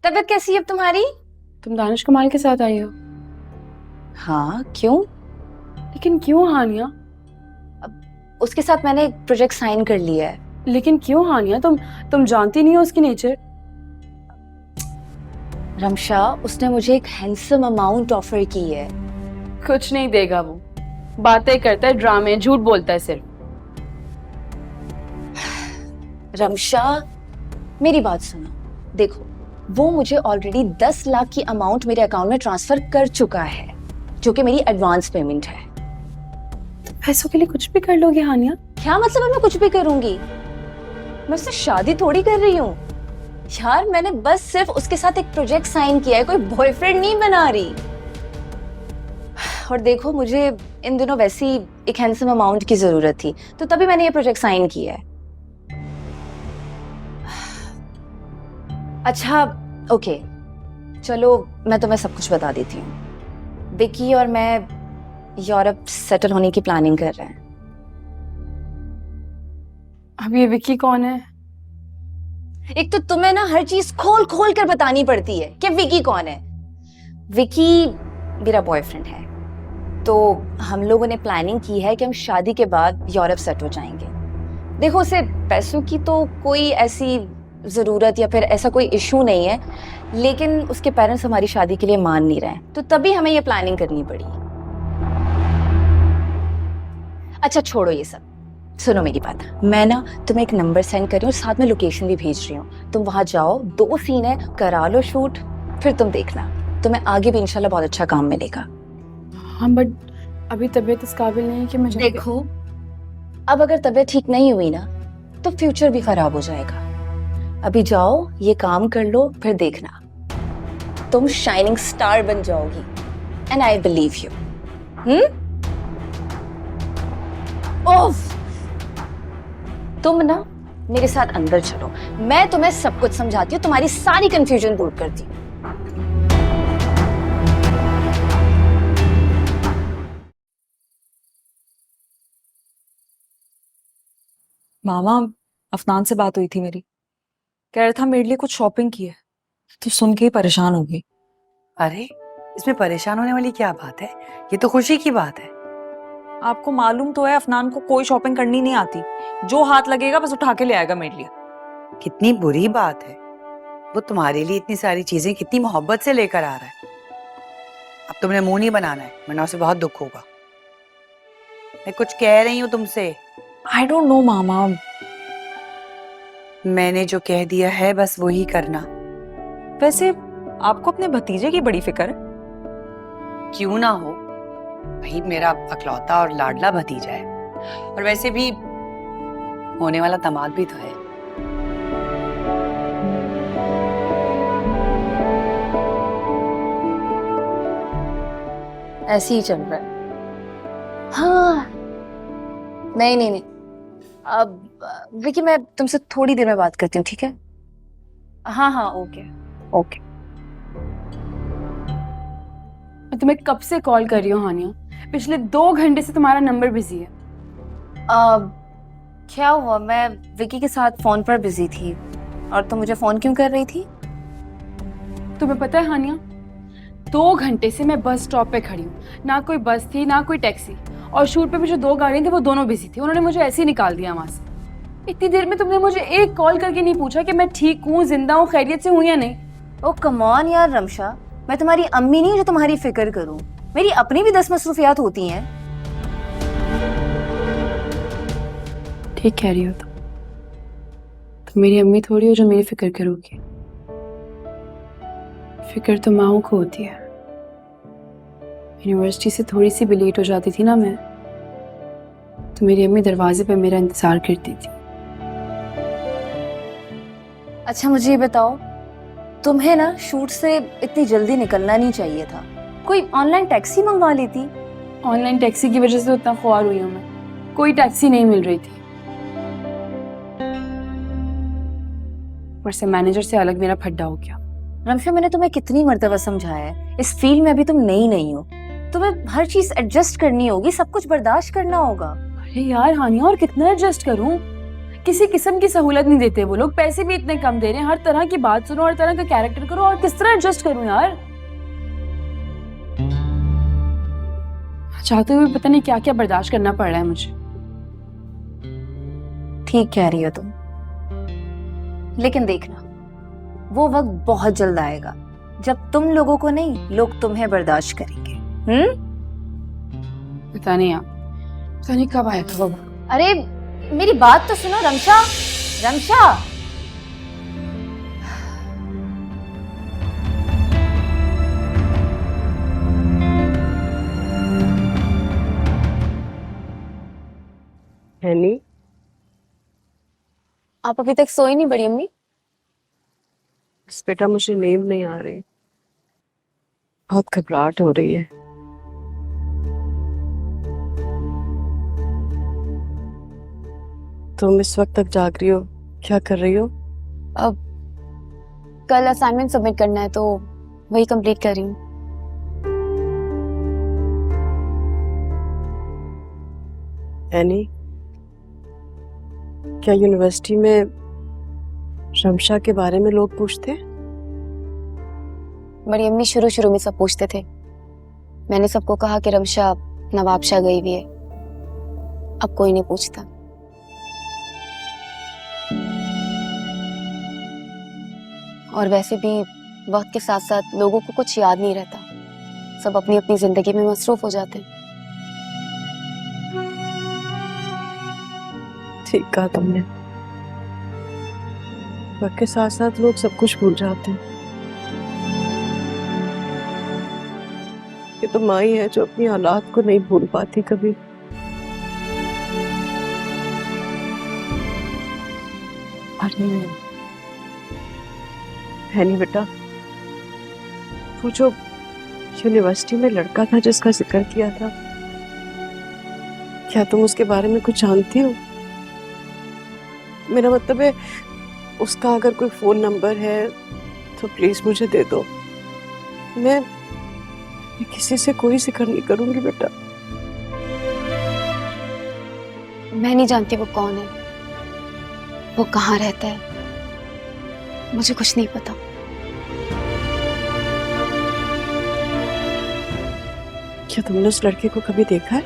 तबीयत कैसी है अब तुम्हारी? तुम दानिश कमाल के साथ आई हो? हाँ, क्यों? लेकिन क्यों हानिया? उसके साथ मैंने एक प्रोजेक्ट साइन कर लिया है। लेकिन क्यों हानिया? तुम जानती नहीं हो उसकी नेचर। रमशा, उसने मुझे एक हैंडसम अमाउंट ऑफर की है। कुछ नहीं देगा वो, बातें करता है, ड्रामे, झूठ बोलता है सिर्फ। रमशा, मेरी बात सुनो। देखो, वो मुझे ऑलरेडी 10 लाख की अमाउंट मेरे अकाउंट में ट्रांसफर कर चुका है, जो कि मेरी एडवांस पेमेंट है। पैसों के लिए कुछ भी कर लोगे हानिया? क्या मतलब है मैं कुछ भी करूंगी? मैं उससे शादी थोड़ी कर रही हूँ यार। मैंने बस सिर्फ उसके साथ एक प्रोजेक्ट साइन किया है, कोई बॉयफ्रेंड नहीं बना रही। और देखो, मुझे इन दिनों वैसी एक हैंडसम अमाउंट की जरूरत थी, तो तभी मैंने ये प्रोजेक्ट साइन किया है। अच्छा, ओके, चलो मैं तुम्हें सब कुछ बता देती हूँ। विकी और मैं यूरोप सेटल होने की प्लानिंग कर रहे हैं। अब ये विकी कौन है? एक तो तुम्हें ना हर चीज खोल खोल कर बतानी पड़ती है कि विकी कौन है। विकी मेरा बॉयफ्रेंड है, तो हम लोगों ने प्लानिंग की है कि हम शादी के बाद यूरोप सेट हो जाएंगे। देखो, उसे पैसों की तो कोई ऐसी जरूरत या फिर ऐसा कोई इशू नहीं है, लेकिन उसके पेरेंट्स हमारी शादी के लिए मान नहीं रहे, तो तभी हमें ये प्लानिंग करनी पड़ी। अच्छा, छोड़ो ये सब, सुनो मेरी बात। मैं ना तुम्हें एक नंबर सेंड कर रही हूँ, साथ में लोकेशन भी भेज रही हूँ। तुम वहां जाओ, 2 सीन है, करा लो शूट, फिर तुम देखना, तुम्हें आगे भी इंशाल्लाह बहुत अच्छा काम मिलेगा। हाँ, बट अभी तबीयत इस काबिल नहीं है कि मैं देखो, अब अगर तबीयत ठीक नहीं हुई ना, तो फ्यूचर भी खराब हो जाएगा। अभी जाओ, ये काम कर लो, फिर देखना तुम शाइनिंग स्टार बन जाओगी। And I believe you. ओफ, तुम ना मेरे साथ अंदर चलो, मैं तुम्हें सब कुछ समझाती हूँ, तुम्हारी सारी कंफ्यूजन दूर करती हूँ। मामा, अफनान से बात हुई थी मेरी, कह रहा था मेरे लिए कुछ शॉपिंग की है, तो सुन के ही परेशान हो गई। अरे, इसमें परेशान होने वाली क्या बात है? ये तो खुशी की बात है। आपको मालूम तो है अफनान को कोई शॉपिंग करनी नहीं आती, जो हाथ लगेगा बस उठा के ले आएगा मेरे लिए। कितनी बुरी बात है, वो तुम्हारे लिए इतनी सारी चीजें कितनी मोहब्बत से लेकर आ रहा है। अब तुमने मुंह नहीं बनाना है, वरना उसे बहुत दुख होगा। मैं कुछ कह रही हूँ तुमसे। आई डोंट नो मामा। मैंने जो कह दिया है बस वही करना। वैसे आपको अपने भतीजे की बड़ी फिक्र है। क्यों ना हो, भाई मेरा अकलौता और लाडला भतीजा है, और वैसे भी होने वाला दामाद भी तो है। ऐसे ही चल रहा है। हाँ, नहीं, अब विकी, मैं तुमसे थोड़ी देर में बात करती हूँ, ठीक है? हाँ, ओके। मैं तुम्हें कब से कॉल कर रही हूँ हानिया, पिछले 2 घंटे से तुम्हारा नंबर बिजी है। क्या हुआ? मैं विकी के साथ फोन पर बिजी थी, और तुम मुझे फोन क्यों कर रही थी? तुम्हें पता है हानिया, 2 घंटे से मैं बस स्टॉप पे खड़ी हूँ, ना कोई बस थी ना कोई टैक्सी, और शूट पे भी जो 2 गाड़ियां थी वो दोनों बिजी थी। उन्होंने मुझे ऐसे ही निकाल दिया वहां से। इतनी देर में तुमने मुझे एक कॉल करके नहीं पूछा कि मैं ठीक हूँ, जिंदा हूँ, खैरियत से हूँ या नहीं। ओ कम ऑन यार रमशा, मैं तुम्हारी अम्मी नहीं जो तुम्हारी फिक्र करूं। मेरी अपनी भी 10 मसरूफियात होती हैं। ठीक कह रही हो तुम मेरी अम्मी थोड़ी हो जो मेरी फिक्र करोगी। फिक्र तो माओ को होती है। यूनिवर्सिटी से थोड़ी सी भी लेट हो जाती थी ना मैं, तो मेरी अम्मी दरवाजे पे मेरा इंतजार करती थी। अच्छा, मुझे ये बताओ, तुम्हें ना शूट से इतनी जल्दी निकलना नहीं चाहिए था, कोई ऑनलाइन टैक्सी मंगवा लेती। ऑनलाइन टैक्सी की वजह से तो इतना ख्वार हुई हूँ मैं, कोई टैक्सी नहीं मिल रही थी। ऊपर से मैनेजर से अलग मेरा फड्डा हो गया। रमशा, मैंने तुम्हें कितनी मर्तबा समझाया है, इस फील्ड में अभी तुम नई नहीं हो, तुम्हें हर चीज एडजस्ट करनी होगी, सब कुछ बर्दाश्त करना होगा। अरे यार हानिया, और कितना एडजस्ट करूं? किसी किस्म की सहूलत नहीं देते वो लोग, पैसे भी इतने कम दे रहे हैं, हर तरह की बात सुनो, हर तरह का कैरेक्टर करो, और किस तरह एडजस्ट करूं यार। चाहते हुए पता नहीं क्या क्या बर्दाश्त करना पड़ रहा है मुझे। ठीक कह रही हो तुम, लेकिन देखना वो वक्त बहुत जल्द आएगा जब तुम लोगों को नहीं, लोग तुम्हें बर्दाश्त करेंगे। पता नहीं यार, पता नहीं कब आएगा वो वक्त। अरे मेरी बात तो सुनो रमशा, रमशा। हैनी, आप अभी तक सोई नहीं बड़ी अम्मी? बेटा मुझे नींद नहीं आ रही, बहुत घबराहट हो रही है। तुम इस वक्त तक जाग रही हो, क्या कर रही हो? अब कल असाइनमेंट सबमिट करना है तो वही कंप्लीट कर रही हूँ। हैनी, क्या यूनिवर्सिटी में रमशा के बारे में लोग पूछते हैं? बड़ी अम्मी शुरू शुरू में सब पूछते थे। मैंने सबको कहा कि रमशा नवाबशाह गई हुई है। अब कोई नहीं पूछता। और वैसे भी वक्त के साथ साथ लोगों को कुछ याद नहीं रहता, सब अपनी अपनी जिंदगी में मसरूफ हो जाते हैं। ठीक कहा तुमने, वक्त के साथ साथ लोग सब कुछ भूल जाते हैं। ये तो माँ ही है जो अपनी औलाद को नहीं भूल पाती कभी। है नहीं बेटा, वो जो यूनिवर्सिटी में लड़का था जिसका जिक्र किया था, क्या तुम उसके बारे में कुछ जानती हो? मेरा मतलब है, उसका अगर कोई फोन नंबर है तो प्लीज मुझे दे दो। मैं किसी से कोई जिक्र नहीं करूंगी बेटा। मैं नहीं जानती वो कौन है, वो कहाँ रहता है, मुझे कुछ नहीं पता। क्या तुमने उस लड़के को कभी देखा है?